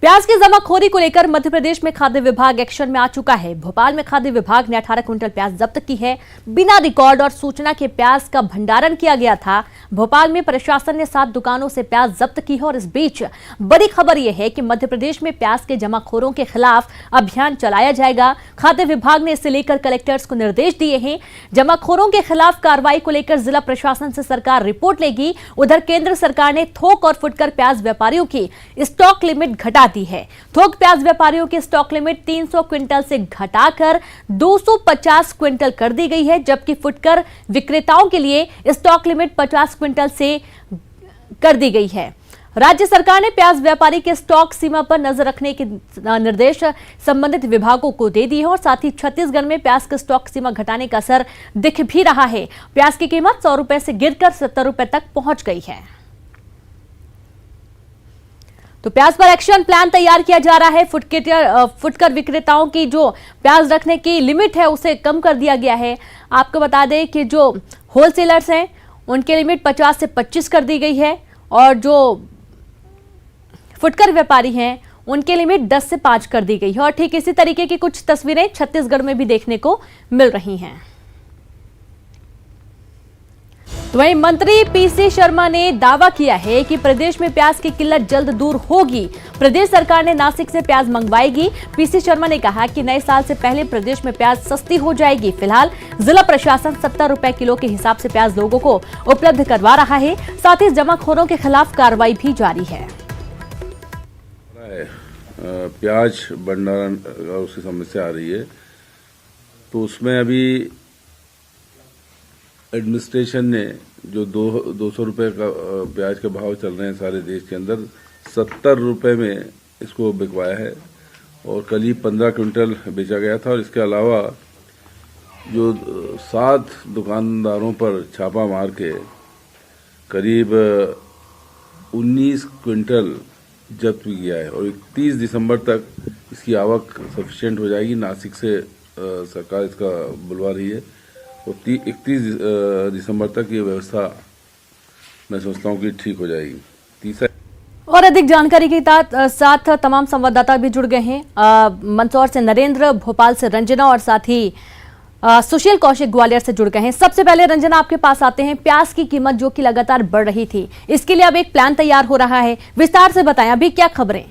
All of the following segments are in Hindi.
प्याज की जमाखोरी को लेकर मध्य प्रदेश में खाद्य विभाग एक्शन में आ चुका है। भोपाल में खाद्य विभाग ने 18 क्विंटल प्याज जब्त की है। बिना रिकॉर्ड और सूचना के प्याज का भंडारण किया गया था। भोपाल में प्रशासन ने 7 दुकानों से प्याज जब्त की है। और इस बीच बड़ी खबर यह है कि मध्य प्रदेश में प्याज के जमाखोरों के खिलाफ अभियान चलाया जाएगा। खाद्य विभाग ने इसे लेकर कलेक्टर्स को निर्देश दिए हैं। जमाखोरों के खिलाफ कार्रवाई को लेकर जिला प्रशासन से सरकार रिपोर्ट लेगी। उधर केंद्र सरकार ने थोक और फुटकर प्याज व्यापारियों की स्टॉक लिमिट घटा दी है। थोक प्याज व्यापारियों की स्टॉक लिमिट 300 क्विंटल से घटाकर 250 क्विंटल कर दी गई है, जबकि फुटकर विक्रेताओं के लिए स्टॉक लिमिट 50 क्विंटल से कर दी गई है। राज्य सरकार ने प्याज व्यापारी के स्टॉक सीमा पर नजर रखने के निर्देश संबंधित विभागों को दे दिए हैं और साथ ही छत्तीसगढ़ में प्याज के स्टॉक सीमा घटाने का असर दिख भी रहा है। प्याज की कीमत 100 रुपए से गिरकर 70 रुपए तक पहुंच गई है। तो प्याज पर एक्शन प्लान तैयार किया जा रहा है। फुटकर विक्रेताओं की जो प्याज रखने की लिमिट है उसे कम कर दिया गया है। आपको बता दें कि जो होलसेलर्स हैं उनकी लिमिट 50 से 25 कर दी गई है और जो फुटकर व्यापारी हैं उनकी लिमिट 10 से 5 कर दी गई है। और ठीक इसी तरीके की कुछ तस्वीरें छत्तीसगढ़ में भी देखने को मिल रही हैं। तो वहीं मंत्री पीसी शर्मा ने दावा किया है कि प्रदेश में प्याज की किल्लत जल्द दूर होगी। प्रदेश सरकार ने नासिक से प्याज मंगवाएगी। पीसी शर्मा ने कहा कि नए साल से पहले प्रदेश में प्याज सस्ती हो जाएगी। फिलहाल जिला प्रशासन 70 रुपए किलो के हिसाब से प्याज लोगों को उपलब्ध करवा रहा है। साथ ही जमाखोरों के खिलाफ कार्रवाई भी जारी है। प्याज भंडारण उसकी समस्या आ रही है, तो उसमें अभी एडमिनिस्ट्रेशन ने जो 200 रुपए का प्याज के भाव चल रहे हैं सारे देश के अंदर, 70 रुपए में इसको बिकवाया है और करीब 15 क्विंटल बेचा गया था। और इसके अलावा जो 7 दुकानदारों पर छापा मार के करीब 19 क्विंटल जब्त किया है और 31 दिसंबर तक इसकी आवक सफिशिएंट हो जाएगी। नासिक से सरकार इसका बुलवा रही है और 31 दिसंबर तक ये व्यवस्था मैं समझता हूँ कि ठीक हो जाएगी। तीसरा और अधिक जानकारी के साथ तमाम संवाददाता भी जुड़ गए हैं। मंदसौर से नरेंद्र, भोपाल से रंजना और साथ ही सुशील कौशिक ग्वालियर से जुड़ गए हैं। सबसे पहले रंजना, आपके पास आते हैं। प्याज की कीमत जो कि लगातार बढ़ रही थी, इसके लिए अब एक प्लान तैयार हो रहा है, विस्तार से बताएं अभी क्या खबरें।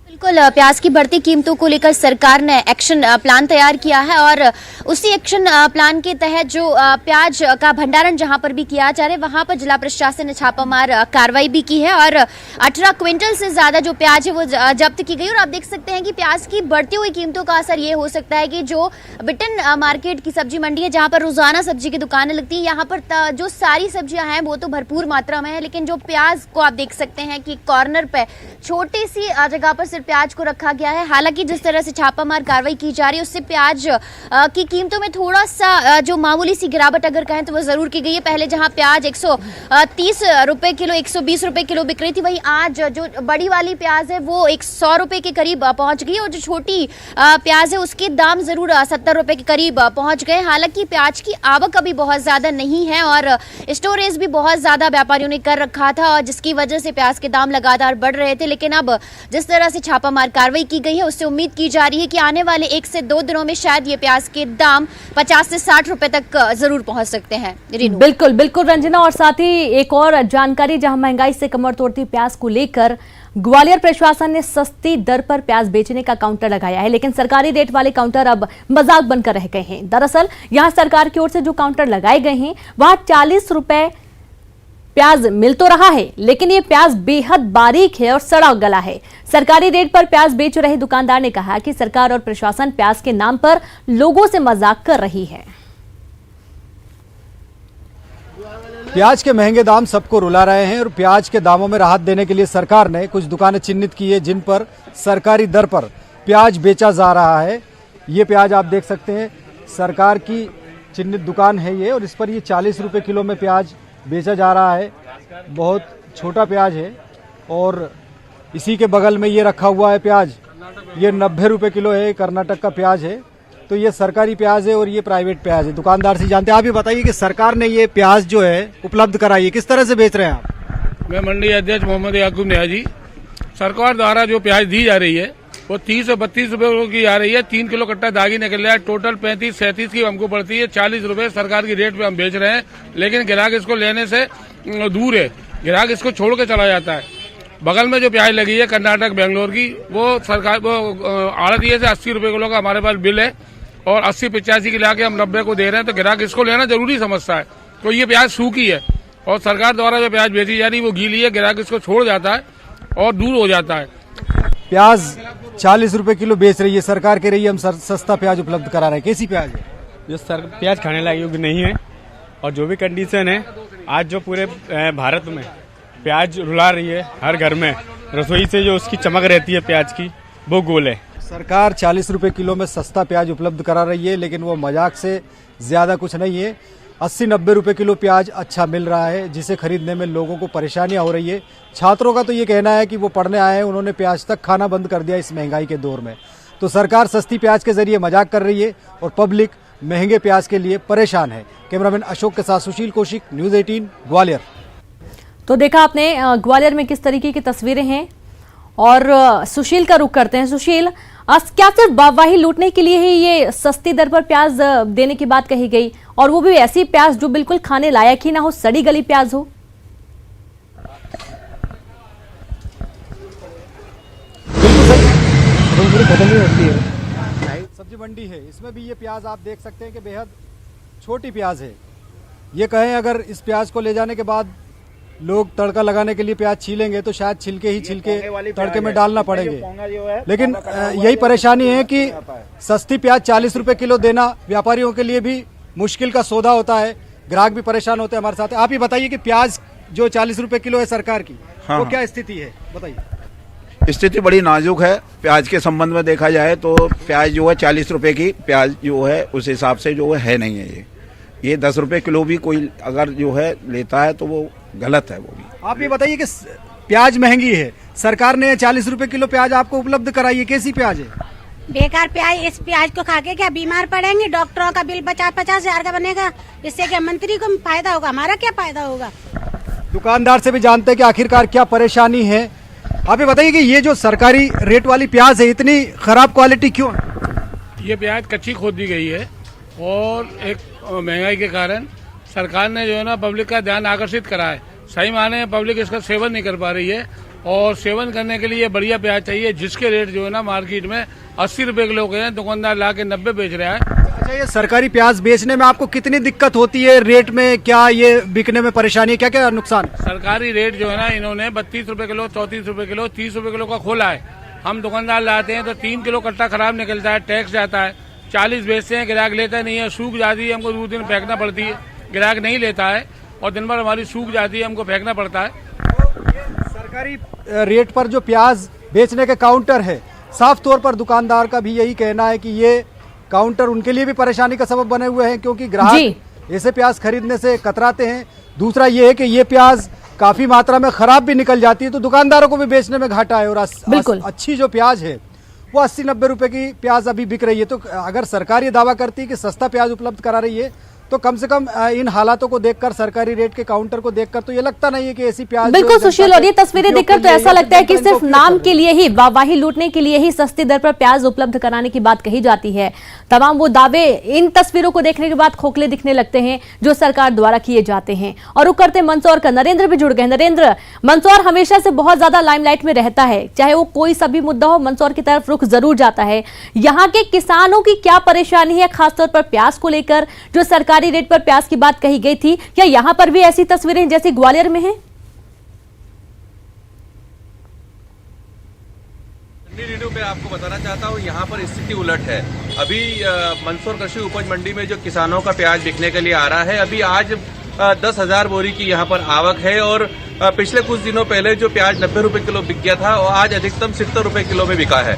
बिल्कुल, प्याज की बढ़ती कीमतों को लेकर सरकार ने एक्शन प्लान तैयार किया है और उसी एक्शन प्लान के तहत जो प्याज का भंडारण जहां पर भी किया जा रहा है वहां पर जिला प्रशासन ने छापामार कार्रवाई भी की है और 18 क्विंटल से ज्यादा जो प्याज है वो जब्त की गई। और आप देख सकते हैं कि प्याज की बढ़ती हुई कीमतों का असर ये हो सकता है कि जो बिटन मार्केट की सब्जी मंडी है जहां पर रोजाना सब्जी की दुकानें लगती है, यहाँ पर जो सारी सब्जियां हैं वो तो भरपूर मात्रा में है, लेकिन जो प्याज को आप देख सकते हैं कि कॉर्नर पे छोटी सी जगह पर सिर्फ प्याज को रखा गया है। हालांकि जिस तरह से छापामार कार्रवाई की जा रही है उससे प्याज की कीमतों में थोड़ा सा जो मामूली सी गिरावट अगर कहें तो वो जरूर की गई है। पहले जहां प्याज 130 रुपए किलो, 120 रुपए किलो बिक रही थी, वहीं आज जो बड़ी वाली प्याज है वो 100 रुपए के करीब पहुंच गई और जो छोटी प्याज है उसके दाम जरूर 70 रुपए के करीब पहुंच गए। हालांकि प्याज की आवक अभी बहुत ज्यादा नहीं है और स्टोरेज भी बहुत ज्यादा व्यापारियों ने कर रखा था और जिसकी वजह से प्याज के दाम लगातार बढ़ रहे थे। लेकिन अब जिस तरह से छापामार कार्रवाई की गई है उससे उम्मीद की जा रही है कि आने वाले 1 से 2 दिनों में शायद ये प्याज के दाम 50 से 60 रुपए तक जरूर पहुंच सकते हैं। बिल्कुल बिल्कुल रंजना, और साथ ही एक और जानकारी, जहां महंगाई से कमर तोड़ती प्याज को लेकर ग्वालियर प्रशासन ने सस्ती दर पर प्याज बेचने का काउंटर लगाया है, लेकिन सरकारी रेट वाले काउंटर अब मजाक बनकर रह गए हैं। दरअसल यहां सरकार की ओर से जो काउंटर लगाए गए हैं वहां 40 रुपए प्याज मिल तो रहा है, लेकिन ये प्याज बेहद बारीक है और सड़ा गला है। सरकारी रेट पर प्याज बेच रहे दुकानदार ने कहा कि सरकार और प्रशासन प्याज के नाम पर लोगों से मजाक कर रही है। प्याज के महंगे दाम सबको रुला रहे हैं और प्याज के दामों में राहत देने के लिए सरकार ने कुछ दुकानें चिन्हित की है जिन पर सरकारी दर पर प्याज बेचा जा रहा है। ये प्याज आप देख सकते हैं, सरकार की चिन्हित दुकान है ये, और इस पर ये 40 रुपए किलो में प्याज बेचा जा रहा है। बहुत छोटा प्याज है। और इसी के बगल में ये रखा हुआ है प्याज, ये 90 रुपए किलो है, कर्नाटक का प्याज है। तो ये सरकारी प्याज है और ये प्राइवेट प्याज है। दुकानदार से जानते हैं। आप ये बताइए कि सरकार ने ये प्याज जो है उपलब्ध कराई है, किस तरह से बेच रहे हैं आप? मैं मंडी अध्यक्ष मोहम्मद याकूब नियाजी। सरकार द्वारा जो प्याज दी जा रही है वो 30 और 32 रुपए की आ रही है। 3 किलो कट्टा दागी निकल रहा है। टोटल 35-37 की हमको पड़ती है। 40 रुपए सरकार की रेट पे हम बेच रहे हैं, लेकिन ग्राहक इसको लेने से दूर है। ग्राहक इसको छोड़ के चला जाता है। बगल में जो प्याज लगी है कर्नाटक बेंगलोर की, वो सरकार वो आड़तिये से 80 रुपए किलो का हमारे पास बिल है और 80-85 की लाके हम 90 को दे रहे हैं। तो ग्राहक इसको लेना जरूरी समझता है। तो ये प्याज सूखी है और सरकार द्वारा जो प्याज बेची जा रही है वो गीली है। ग्राहक इसको छोड़ जाता है और दूर हो जाता है। प्याज 40 रुपए किलो बेच रही है सरकार, कह रही है हम सस्ता प्याज उपलब्ध करा रहे हैं। कैसी प्याज है? जो प्याज खाने लायक योग्य नहीं है और जो भी कंडीशन है आज जो पूरे भारत में प्याज रुला रही है, हर घर में रसोई से जो उसकी चमक रहती है प्याज की, वो गोल है। सरकार 40 रुपए किलो में सस्ता प्याज उपलब्ध करा रही है, लेकिन वो मजाक से ज्यादा कुछ नहीं है। 80-90 रुपए किलो प्याज अच्छा मिल रहा है, जिसे खरीदने में लोगों को परेशानियां हो रही है। छात्रों का तो ये कहना है कि वो पढ़ने आए हैं, उन्होंने प्याज तक खाना बंद कर दिया इस महंगाई के दौर में। तो सरकार सस्ती प्याज के जरिए मजाक कर रही है और पब्लिक महंगे प्याज के लिए परेशान है। कैमरामैन अशोक के साथ सुशील कौशिक, न्यूज 18 ग्वालियर। तो देखा आपने ग्वालियर में किस तरीके की तस्वीरें हैं और सुशील का रुख करते हैं। सुशील, क्या सिर्फ वाहवाही लूटने के लिए ही ये सस्ती दर पर प्याज देने की बात कही गई, और वो भी ऐसी प्याज जो बिल्कुल खाने लायक ही ना हो, सड़ी गली प्याज हो? सब्जी मंडी है, इसमें भी ये प्याज आप देख सकते हैं कि बेहद छोटी प्याज है। ये कहें अगर इस प्याज को ले जाने के बाद लोग तड़का लगाने के लिए प्याज छीलेंगे तो शायद छिलके तड़के में डालना पड़ेंगे। लेकिन यही परेशानी है कि सस्ती प्याज 40 रुपए किलो देना व्यापारियों के लिए भी मुश्किल का सौदा होता है। ग्राहक भी परेशान होते हैं हमारे साथ। आप ही बताइए कि प्याज जो 40 रुपए किलो है सरकार की, वो क्या स्थिति है, बताइए। स्थिति बड़ी नाजुक है। प्याज के संबंध में देखा जाए तो प्याज जो है 40 रुपए की प्याज जो है उस हिसाब से जो है नहीं है। ये 10 रुपए किलो भी कोई अगर जो है लेता है तो वो गलत है। वो भी आप ये बताइए कि प्याज महंगी है, सरकार ने 40 रुपए किलो प्याज आपको उपलब्ध कराई है, कैसी प्याज है? बेकार प्याज। इस प्याज को खा के क्या बीमार पड़ेंगे? डॉक्टरों का बिल 50-50 हजार का बनेगा। इससे क्या मंत्री को फायदा होगा? हमारा क्या फायदा होगा? दुकानदार से भी जानते हैं कि आखिरकार क्या परेशानी है। आप ये बताइए कि ये जो सरकारी रेट वाली प्याज है, इतनी खराब क्वालिटी क्यों है? ये प्याज कच्ची खोद दी गई है और एक महंगाई के कारण सरकार ने जो है ना पब्लिक का ध्यान आकर्षित करा है। सही माने पब्लिक इसका सेवन नहीं कर पा रही है और सेवन करने के लिए बढ़िया प्याज चाहिए, जिसके रेट जो है ना मार्केट में 80 रुपए किलो के हैं, दुकानदार ला के 90 बेच रहा है। अच्छा, ये सरकारी प्याज बेचने में आपको कितनी दिक्कत होती है? रेट में क्या ये बिकने में परेशानी है? क्या क्या नुकसान? सरकारी रेट जो है ना इन्होंने 32 रुपए किलो, 34 रुपए किलो, 30 रुपए किलो का खोला है। हम दुकानदार लाते हैं तो 3 किलो कट्टा खराब निकलता है, टैक्स जाता है। 40 बेचते हैं, ग्राहक लेता नहीं है, सूख जाती है, हमको 2 दिन फेंकना पड़ती है। ग्राहक नहीं लेता है और दिन भर हमारी सूख जाती है, हमको फेंकना पड़ता है। सरकारी रेट पर जो प्याज बेचने के काउंटर है, साफ तौर पर दुकानदार का भी यही कहना है कि ये काउंटर उनके लिए भी परेशानी का सबब बने हुए हैं, क्योंकि ग्राहक ऐसे प्याज खरीदने से कतराते हैं। दूसरा ये है कि ये प्याज काफी मात्रा में खराब भी निकल जाती है, तो दुकानदारों को भी बेचने में घाटा है। और अच्छी जो प्याज है वो 80-90 रुपए की प्याज अभी बिक रही है। तो अगर सरकार ये दावा करती है कि सस्ता प्याज उपलब्ध करा रही है, तो कम से कम इन हालातों को देखकर, सरकारी रेट के काउंटर को देखकर तो ये लगता नहीं है कि ऐसी प्याज। बिल्कुल सुशील, और ये तस्वीरें देखकर तो ऐसा लगता है कि सिर्फ नाम के लिए ही, वाहवाही लूटने के लिए ही सस्ती दर पर प्याज उपलब्ध कराने की बात कही जाती है। तमाम वो दावे इन तस्वीरों को देखने के बाद खोखले दिखने लगते हैं जो सरकार द्वारा किए जाते हैं। और रुक करते मंदसौर का, नरेंद्र भी जुड़ गए। नरेंद्र, मंदसौर हमेशा से बहुत ज्यादा लाइमलाइट में रहता है, चाहे वो कोई सा भी मुद्दा हो, मंदसौर की तरफ रुख जरूर जाता है। यहाँ के किसानों की क्या परेशानी है खासतौर पर प्याज को लेकर? जो सरकारी रेट पर प्याज की बात कही गई थी, क्या यहां पर भी ऐसी तस्वीरें जैसी ग्वालियर में हैं? वीडियो पे आपको बताना चाहता हूँ, यहाँ पर स्थिति उलट है। अभी मंदसौर कृषि उपज मंडी में जो किसानों का प्याज बिकने के लिए आ रहा है, अभी आज 10,000 बोरी की यहाँ पर आवक है। और पिछले कुछ दिनों पहले जो प्याज 90 रुपए किलो बिक गया था, और आज अधिकतम 70 रुपए किलो में बिका है।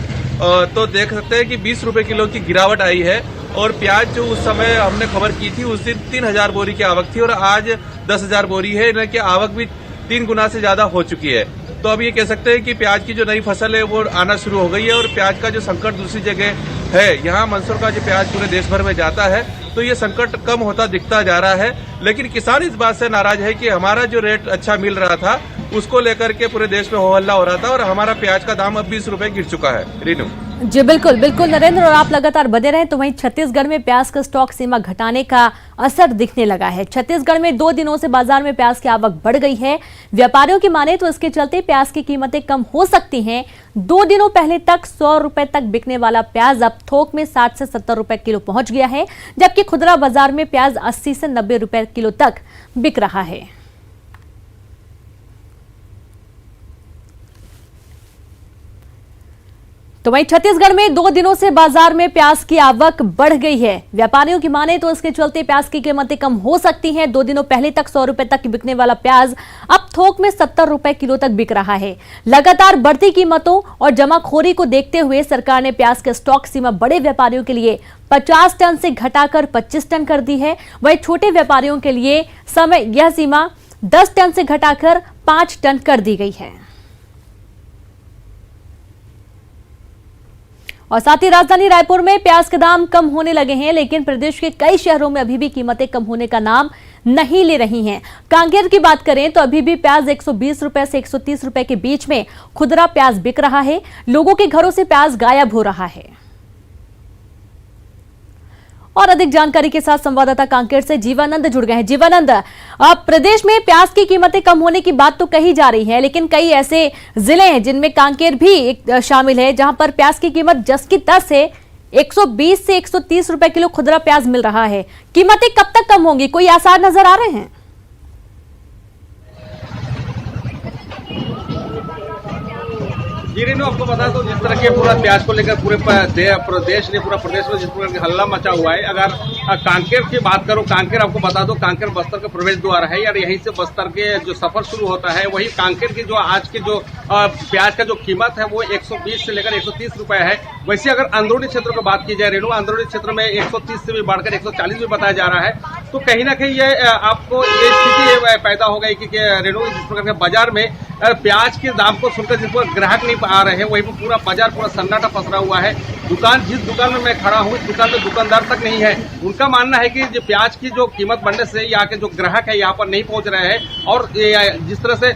तो देख सकते हैं कि 20 रुपए किलो की गिरावट आई है। और प्याज जो उस समय हमने खबर की थी, उस दिन 3,000 बोरी की आवक थी और आज 10,000 बोरी है। इनकी आवक भी 3 गुना से ज्यादा हो चुकी है। तो अब ये कह सकते हैं कि प्याज की जो नई फसल है वो आना शुरू हो गई है। और प्याज का जो संकट दूसरी जगह है, यहाँ मंदसौर का जो प्याज पूरे देश भर में जाता है, तो ये संकट कम होता दिखता जा रहा है। लेकिन किसान इस बात से नाराज है कि हमारा जो रेट अच्छा मिल रहा था उसको लेकर के पूरे देश में हो हल्ला हो रहा था और हमारा प्याज का दाम अब 20 रुपए गिर चुका है। रीनू जी बिल्कुल बिल्कुल नरेंद्र, और आप लगातार बने रहें। तो वहीं छत्तीसगढ़ में प्याज का स्टॉक सीमा घटाने का असर दिखने लगा है। छत्तीसगढ़ में 2 दिनों से बाजार में प्याज की आवक बढ़ गई है। व्यापारियों की माने तो इसके चलते प्याज की कीमतें कम हो सकती हैं। 2 दिनों पहले तक 100 रुपए तक बिकने वाला प्याज अब थोक में 60 से 70 रुपए किलो पहुंच गया है, जबकि खुदरा बाजार में प्याज 80 से 90 रुपए किलो तक बिक रहा है। तो वहीं छत्तीसगढ़ में 2 दिनों से बाजार में प्याज की आवक बढ़ गई है। व्यापारियों की माने तो इसके चलते प्याज की कीमतें कम हो सकती हैं। 2 दिनों पहले तक 100 रुपए तक बिकने वाला प्याज अब थोक में 70 रुपए किलो तक बिक रहा है। लगातार बढ़ती कीमतों और जमाखोरी को देखते हुए सरकार ने प्याज के स्टॉक सीमा बड़े व्यापारियों के लिए 50 टन से घटाकर 25 टन कर दी है। वहीं छोटे व्यापारियों के लिए यह सीमा 10 टन से घटाकर 5 टन कर दी गई है। और साथ ही राजधानी रायपुर में प्याज के दाम कम होने लगे हैं, लेकिन प्रदेश के कई शहरों में अभी भी कीमतें कम होने का नाम नहीं ले रही हैं। कांकेर की बात करें तो अभी भी प्याज 120 रुपए से 130 रुपए के बीच में खुदरा प्याज बिक रहा है। लोगों के घरों से प्याज गायब हो रहा है। और अधिक जानकारी के साथ संवाददाता कांकेर से जीवानंद जुड़ गए हैं। जीवानंद, अब प्रदेश में प्याज की कीमतें कम होने की बात तो कही जा रही है, लेकिन कई ऐसे जिले हैं जिनमें कांकेर भी शामिल है, जहां पर प्याज की कीमत जस की तस है। 120 से 130 रुपए किलो खुदरा प्याज मिल रहा है। कीमतें कब तक कम होंगी, कोई आसार नजर आ रहे हैं? जी रेनू, आपको बता दो जिस तरह के पूरा प्याज को लेकर पूरे प्रदेश ने पूरा प्रदेश में जिस प्रकार का हल्ला मचा हुआ है। अगर कांकेर की बात करो, कांकेर आपको बता दो कांकेर बस्तर का प्रवेश द्वार है यार, यहीं से बस्तर के जो सफर शुरू होता है। वही कांकेर की जो आज की जो प्याज का जो कीमत है वो 120 से लेकर 130 रुपए है। वैसे अगर अंदरूनी क्षेत्रों की बात की जाए रेनू, अंदरूनी क्षेत्र में 130 से भी बढ़कर 140 भी बताया जा रहा है। तो कहीं ना कहीं ये आपको ये स्थिति पैदा हो गई कि रेनू जिस प्रकार के बाजार में प्याज के दाम को सुनकर जिस पर ग्राहक नहीं आ रहे हैं, वहीं पर पूरा बाजार पूरा सन्नाटा पसरा हुआ है। जिस दुकान में मैं खड़ा हूँ, इस दुकान में दुकानदार तक नहीं है। उनका मानना है कि जो प्याज की जो कीमत बढ़ने से यहाँ के जो ग्राहक है यहाँ पर नहीं पहुंच रहे हैं, और जिस तरह से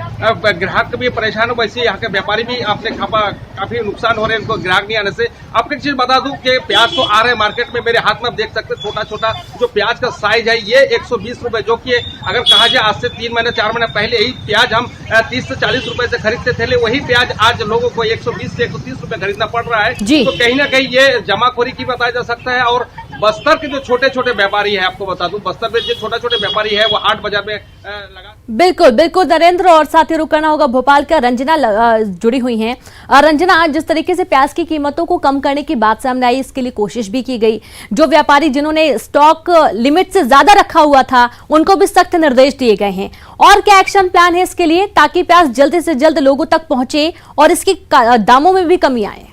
ग्राहक भी परेशान हो, वैसे यहाँ के व्यापारी भी अपने काफी नुकसान हो रहे हैं उनको ग्राहक नहीं आने से। आपको एक चीज बता दूं कि प्याज तो आ रहे हैं मार्केट में, मेरे हाथ में आप देख सकते हैं छोटा छोटा जो प्याज का साइज है ये 120 रुपए, जो कि अगर कहा जाए आज से 3 महीने 4 महीने पहले यही प्याज हम 30 से 40 रुपए से खरीदते थे, वही प्याज आज लोगों को 120 से 130 रुपए खरीदना पड़ रहा है। तो कहीं ना कहीं ये जमाखोरी की बताया जा सकता है। और बस्तर के जो छोटे छोटे व्यापारी है, आपको बता दूं बस्तर में जो छोटा छोटे व्यापारी है वो हाट बाजार में लगा। बिल्कुल बिल्कुल नरेंद्र, और साथ ही रुकना होगा भोपाल का रंजना जुड़ी हुई हैं। रंजना, जिस तरीके से प्याज की कीमतों को कम करने की बात सामने आई, इसके लिए कोशिश भी की गई। जो व्यापारी जिन्होंने स्टॉक लिमिट से ज्यादा रखा हुआ था उनको भी सख्त निर्देश दिए गए हैं। और क्या एक्शन प्लान है इसके लिए, ताकि प्याज जल्द से जल्द लोगों तक पहुंचे और इसके दामों में भी कमी आए?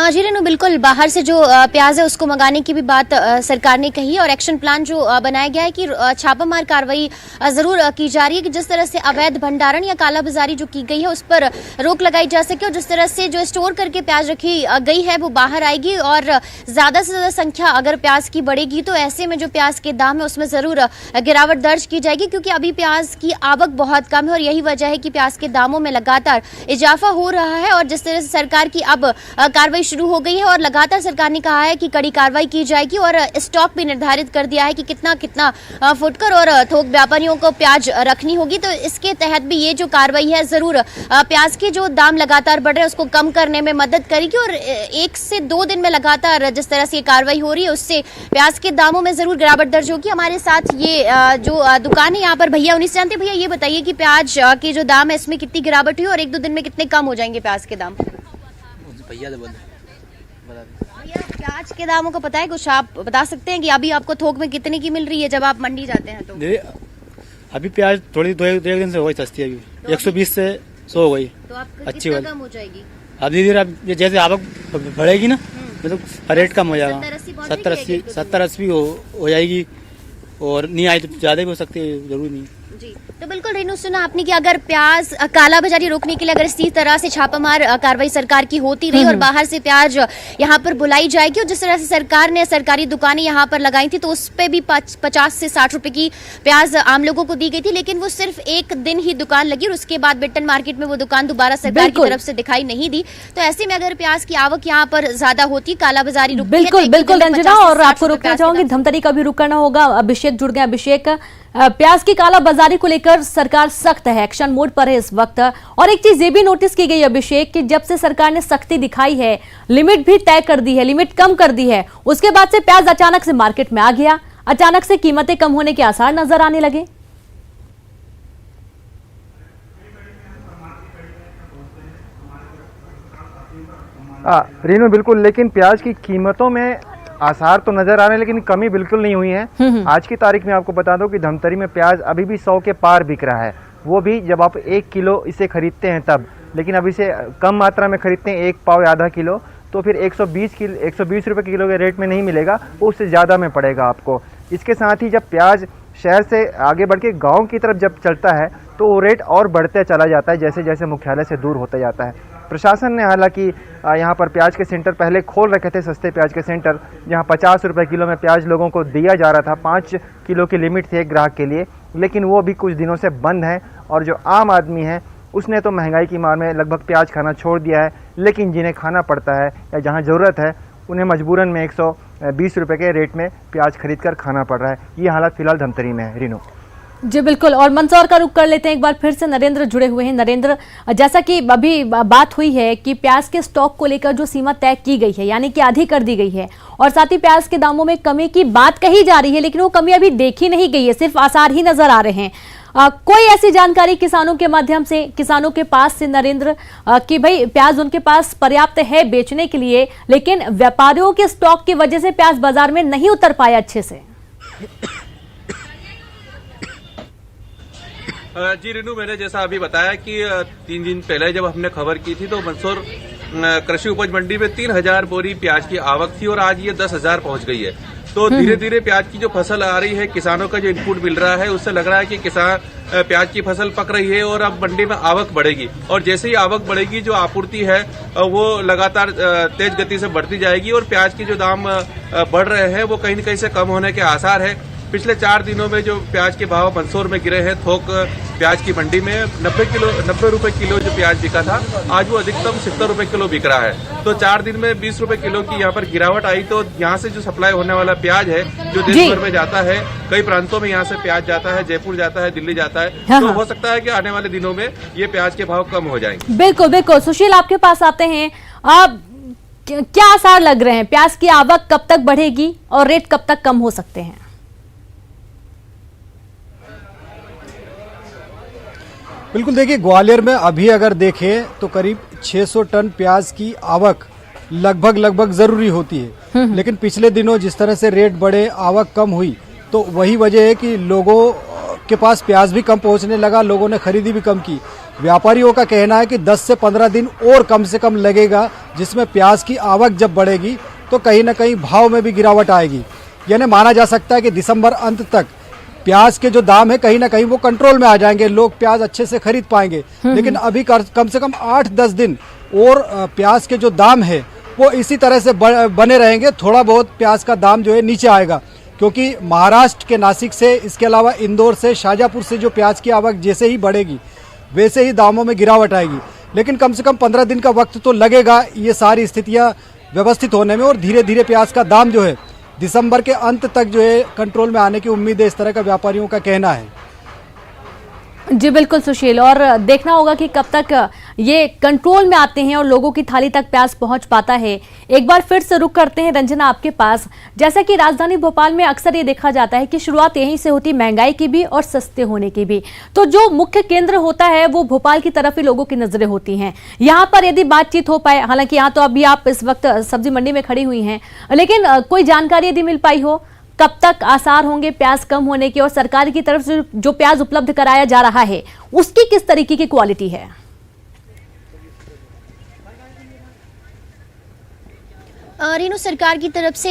जी रेनू, बिल्कुल बाहर से जो प्याज है उसको मंगाने की भी बात सरकार ने कही, और एक्शन प्लान जो बनाया गया है कि छापामार कार्रवाई जरूर की जा रही है कि जिस तरह से अवैध भंडारण या कालाबाजारी जो की गई है उस पर रोक लगाई जा सके, और जिस तरह से जो स्टोर करके प्याज रखी गई है वो बाहर आएगी। और ज्यादा से ज्यादा संख्या अगर प्याज की बढ़ेगी तो ऐसे में जो प्याज के दाम है उसमें जरूर गिरावट दर्ज की जाएगी, क्योंकि अभी प्याज की आवक बहुत कम है और यही वजह है कि प्याज के दामों में लगातार इजाफा हो रहा है। और जिस तरह से सरकार की अब कार्रवाई शुरू हो गई है और लगातार सरकार ने कहा है कि कड़ी कार्रवाई की जाएगी, और स्टॉक भी निर्धारित कर दिया है कि कितना कितना फुटकर और थोक व्यापारियों को प्याज रखनी होगी। तो इसके तहत भी ये जो कार्रवाई है जरूर प्याज के जो दाम लगातार बढ़ रहे हैं उसको कम करने में मदद करेगी। और 1 से 2 दिन में लगातार जिस तरह से ये कार्रवाई हो रही है उससे प्याज के दामों में जरूर गिरावट दर्ज होगी। हमारे साथ ये जो दुकान है यहाँ पर भैया, उन्हीं से जानते हैं। भैया ये बताइए कि प्याज के जो दाम है इसमें कितनी गिरावट हुई और 1-2 दिन में कितने कम हो जाएंगे प्याज के दाम? भैया प्याज के दामों को पता है कुछ, आप बता सकते हैं कि अभी आपको थोक में कितने की मिल रही है जब आप मंडी जाते हैं? तो अभी प्याज थोड़ी 2-1 दिन से हो गई सस्ती, अभी 120 से 100 हो गई। तो आप अच्छी कितना कम हो जाएगी? अब धीरे धीरे जैसे आवक बढ़ेगी ना मतलब रेट कम हो जाएगा, 70-80 हो जाएगी, और नहीं आई तो ज्यादा भी हो सकती है, जरूरी नहीं। जी, तो बिल्कुल रेनू, सुना आपने कि अगर प्याज कालाबाजारी रोकने के लिए अगर इसी तरह से छापामार कार्रवाई सरकार की होती रही और बाहर से प्याज यहाँ पर बुलाई जाएगी, और जिस तरह से सरकार ने सरकारी दुकानें यहाँ पर लगाई थी तो उस पे भी 50 से 60 रुपए की प्याज आम लोगों को दी गई थी, लेकिन वो सिर्फ एक दिन ही दुकान लगी और उसके बाद बिट्टन मार्केट में वो दुकान दोबारा सरकार की तरफ से दिखाई नहीं दी। तो ऐसे में अगर प्याज की आवक यहाँ पर ज्यादा होती, कालाबाजारी रुकती है, बिल्कुल बिल्कुल रंजना, और आपको रुकना चाहूंगी, धमतरी का भी रुक करना होगा। अभिषेक जुड़ गए। अभिषेक, प्याज की कालाबाजारी को लेकर सरकार सख्त है, एक्शन मोड पर है इस वक्त। और एक चीज ये भी नोटिस की गई अभिषेक कि जब से सरकार ने सख्ती दिखाई है, लिमिट भी तय कर दी है, लिमिट कम कर दी है, उसके बाद से प्याज अचानक से मार्केट में आ गया, अचानक से कीमतें कम होने के आसार नजर आने लगे। रीनू बिल्कुल, लेकिन प्याज की कीमतों में आसार तो नजर आ रहे हैं, लेकिन कमी बिल्कुल नहीं हुई है। आज की तारीख में आपको बता दो कि धमतरी में प्याज अभी भी 100 के पार बिक रहा है, वो भी जब आप 1 किलो इसे खरीदते हैं तब। लेकिन अब इसे कम मात्रा में खरीदते हैं, 1 पाव या आधा किलो, तो फिर 120 रुपये किलो के रेट में नहीं मिलेगा, वो उससे ज़्यादा में पड़ेगा आपको। इसके साथ ही जब प्याज शहर से आगे बढ़ के गाँव की तरफ जब चलता है तो वो रेट और बढ़ते चला जाता है जैसे जैसे मुख्यालय से दूर होता जाता है। प्रशासन ने हालांकि यहाँ पर प्याज के सेंटर पहले खोल रखे थे, सस्ते प्याज के सेंटर, जहाँ 50 रुपये किलो में प्याज लोगों को दिया जा रहा था। 5 किलो की लिमिट थी एक ग्राहक के लिए, लेकिन वो भी कुछ दिनों से बंद है। और जो आम आदमी है उसने तो महंगाई की मार में लगभग प्याज खाना छोड़ दिया है, लेकिन जिन्हें खाना पड़ता है या जहाँ ज़रूरत है उन्हें मजबूरन में 120 रुपये के रेट में प्याज खरीद कर खाना पड़ रहा है। ये हालत फिलहाल धमतरी में है। रीनू जी बिल्कुल, और मंदसौर का रुख कर लेते हैं एक बार फिर से। नरेंद्र जुड़े हुए हैं। नरेंद्र, जैसा कि अभी बात हुई है कि प्याज के स्टॉक को लेकर जो सीमा तय की गई है, यानी कि आधी कर दी गई है, और साथ ही प्याज के दामों में कमी की बात कही जा रही है, लेकिन वो कमी अभी देखी नहीं गई है, सिर्फ आसार ही नजर आ रहे हैं। कोई ऐसी जानकारी किसानों के माध्यम से, किसानों के पास से नरेंद्र, कि भाई प्याज उनके पास पर्याप्त है बेचने के लिए, लेकिन व्यापारियों के स्टॉक की वजह से प्याज बाजार में नहीं उतर पाया अच्छे से? जी रेनू, मैंने जैसा अभी बताया कि 3 दिन पहले जब हमने खबर की थी तो मंदसौर कृषि उपज मंडी में 3000 बोरी प्याज की आवक थी और आज ये 10,000 पहुंच गई है। तो धीरे धीरे प्याज की जो फसल आ रही है, किसानों का जो इनपुट मिल रहा है, उससे लग रहा है कि किसान प्याज की फसल पक रही है और अब मंडी में आवक बढ़ेगी। और जैसे ही आवक बढ़ेगी, जो आपूर्ति है वो लगातार तेज गति से बढ़ती जाएगी और प्याज की जो दाम बढ़ रहे हैं वो कहीं न कहीं से कम होने के आसार है। पिछले 4 दिनों में जो प्याज के भाव मंदसौर में गिरे हैं, थोक प्याज की मंडी में 90 रुपए किलो जो प्याज बिका था, आज वो अधिकतम 70 रुपए किलो बिक रहा है। तो 4 दिन में 20 रुपए किलो की यहाँ पर गिरावट आई। तो यहाँ से जो सप्लाई होने वाला प्याज है, जो देश भर में जाता है, कई प्रांतों में यहाँ से प्याज जाता है, जयपुर जाता है, दिल्ली जाता है, तो हो सकता है कि आने वाले दिनों में ये प्याज के भाव कम हो जाएंगे। बिल्कुल बिल्कुल। सुशील, आपके पास आते हैं। अब क्या आसार लग रहे हैं? प्याज की आवक कब तक बढ़ेगी और रेट कब तक कम हो सकते हैं? बिल्कुल, देखिए ग्वालियर में अभी अगर देखें तो करीब 600 टन प्याज की आवक लगभग जरूरी होती है, लेकिन पिछले दिनों जिस तरह से रेट बढ़े, आवक कम हुई, तो वही वजह है कि लोगों के पास प्याज भी कम पहुंचने लगा, लोगों ने खरीदी भी कम की। व्यापारियों का कहना है कि 10 से 15 दिन और कम से कम लगेगा, जिसमें प्याज की आवक जब बढ़ेगी तो कहीं ना कहीं भाव में भी गिरावट आएगी। यानी माना जा सकता है कि दिसंबर अंत तक प्याज के जो दाम है कहीं ना कहीं वो कंट्रोल में आ जाएंगे, लोग प्याज अच्छे से खरीद पाएंगे। लेकिन अभी कम से कम 8-10 दिन और प्याज के जो दाम है वो इसी तरह से बने रहेंगे। थोड़ा बहुत प्याज का दाम जो है नीचे आएगा, क्योंकि महाराष्ट्र के नासिक से, इसके अलावा इंदौर से, शाजापुर से जो प्याज की आवक जैसे ही बढ़ेगी वैसे ही दामों में गिरावट आएगी। लेकिन कम से कम 15 दिन का वक्त तो लगेगा ये सारी स्थितियां व्यवस्थित होने में, और धीरे धीरे प्याज का दाम जो है दिसंबर के अंत तक जो है कंट्रोल में आने की उम्मीद है, इस तरह का व्यापारियों का कहना है। जी बिल्कुल सुशील, और देखना होगा कि कब तक ये कंट्रोल में आते हैं और लोगों की थाली तक प्याज पहुंच पाता है। एक बार फिर से रुक करते हैं रंजना आपके पास। जैसा कि राजधानी भोपाल में अक्सर ये देखा जाता है कि शुरुआत यहीं से होती, महंगाई की भी और सस्ते होने की भी। तो जो मुख्य केंद्र होता है वो भोपाल की तरफ ही लोगों की नजरें होती हैं। यहाँ पर यदि बातचीत हो पाए, हालांकि यहाँ तो अभी आप इस वक्त सब्जी मंडी में खड़ी हुई हैं, लेकिन कोई जानकारी यदि मिल पाई हो, कब तक आसार होंगे प्याज कम होने के, और सरकार की तरफ से जो प्याज उपलब्ध कराया जा रहा है उसकी किस तरीके की क्वालिटी है? रेणु, सरकार की तरफ से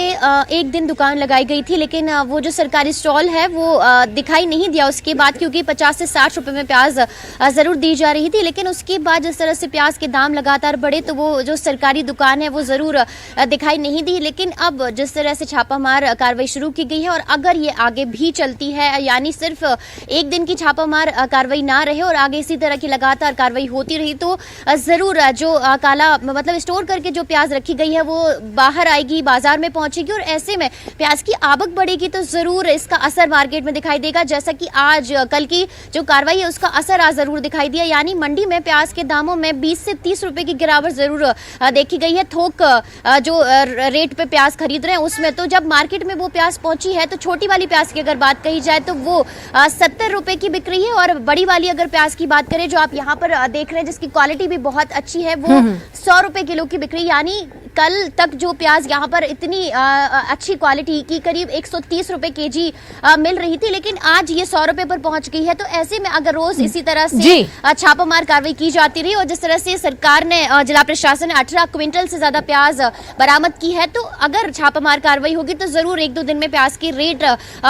एक दिन दुकान लगाई गई थी, लेकिन वो जो सरकारी स्टॉल है वो दिखाई नहीं दिया उसके बाद, क्योंकि 50 से 60 रुपए में प्याज जरूर दी जा रही थी। लेकिन उसके बाद जिस तरह से प्याज के दाम लगातार बढ़े तो वो जो सरकारी दुकान है वो जरूर दिखाई नहीं दी। लेकिन अब जिस तरह से छापामार कार्रवाई शुरू की गई है और अगर ये आगे भी चलती है, यानी सिर्फ एक दिन की छापामार कार्रवाई ना रहे और आगे इसी तरह की लगातार कार्रवाई होती रही, तो जरूर जो काला मतलब स्टोर करके जो प्याज रखी गई है वो बाहर आएगी, बाजार में पहुंचेगी और ऐसे में प्याज की आवक बढ़ेगी तो जरूर इसका असर मार्केट में दिखाई देगा। जैसा कि आज कल की जो कार्रवाई है उसका असर आज जरूर दिखाई दिया, यानी मंडी में प्याज के दामों में 20 से 30 रुपए की गिरावट जरूर देखी गई है। थोक जो रेट पे प्याज खरीद रहे हैं उसमें, तो जब मार्केट में वो प्याज पहुंची है तो छोटी वाली प्याज की अगर बात कही जाए तो वो 70 रुपए की बिक रही है और बड़ी वाली अगर प्याज की बात करें जो आप यहाँ पर देख रहे हैं जिसकी क्वालिटी भी बहुत अच्छी है वो 100 रुपए किलो की बिक रही है। यानी कल तक जो प्याज यहाँ पर इतनी अच्छी क्वालिटी की करीब 130 रुपए केजी मिल रही थी, लेकिन आज ये 100 रुपए पर पहुंच गई है। तो ऐसे में अगर रोज इसी तरह से छापामार कार्रवाई की जाती रही और जिस तरह से सरकार ने जिला प्रशासन ने 18 क्विंटल से ज्यादा प्याज बरामद की है, तो अगर छापामार कार्रवाई होगी तो जरूर 1-2 दिन में प्याज की रेट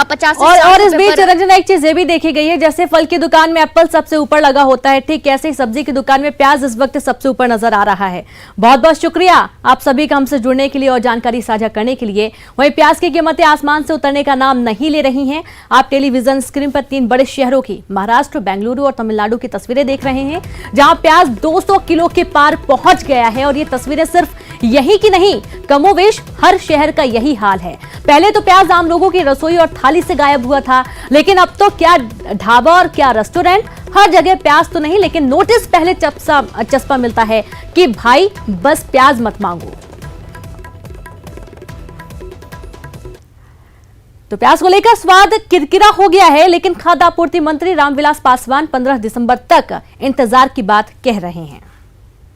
50 और इस बीच रंजना एक चीज ये भी देखी गई है, जैसे फल की दुकान में एप्पल सबसे ऊपर लगा होता है, ठीक ऐसे ही सब्जी की दुकान में प्याज इस वक्त सबसे ऊपर नजर आ रहा है। बहुत बहुत शुक्रिया आप सभी का हमसे जुड़ने के लिए और जानकारी साझा करने के लिए। वहीं प्याज की कीमतें आसमान से उतरने का नाम नहीं ले रही हैं। आप टेलीविजन स्क्रीन पर 3 बड़े शहरों की, महाराष्ट्र, बेंगलुरु और तमिलनाडु की तस्वीरें देख रहे हैं, जहां प्याज 200 किलो के पार पहुंच गया है। और ये तस्वीरें सिर्फ यही की नहीं, कमोवेश हर शहर का यही हाल है। पहले तो प्याज आम लोगों की रसोई और थाली से गायब हुआ था, लेकिन अब तो क्या ढाबा और क्या रेस्टोरेंट, हर जगह प्याज तो नहीं लेकिन नोटिस पहले चस्पा मिलता है कि भाई बस प्याज मत मांगो। तो प्याज को लेकर स्वाद किरकिरा हो गया है, लेकिन खाद्य आपूर्ति मंत्री रामविलास पासवान 15 दिसंबर तक इंतजार की बात कह रहे हैं।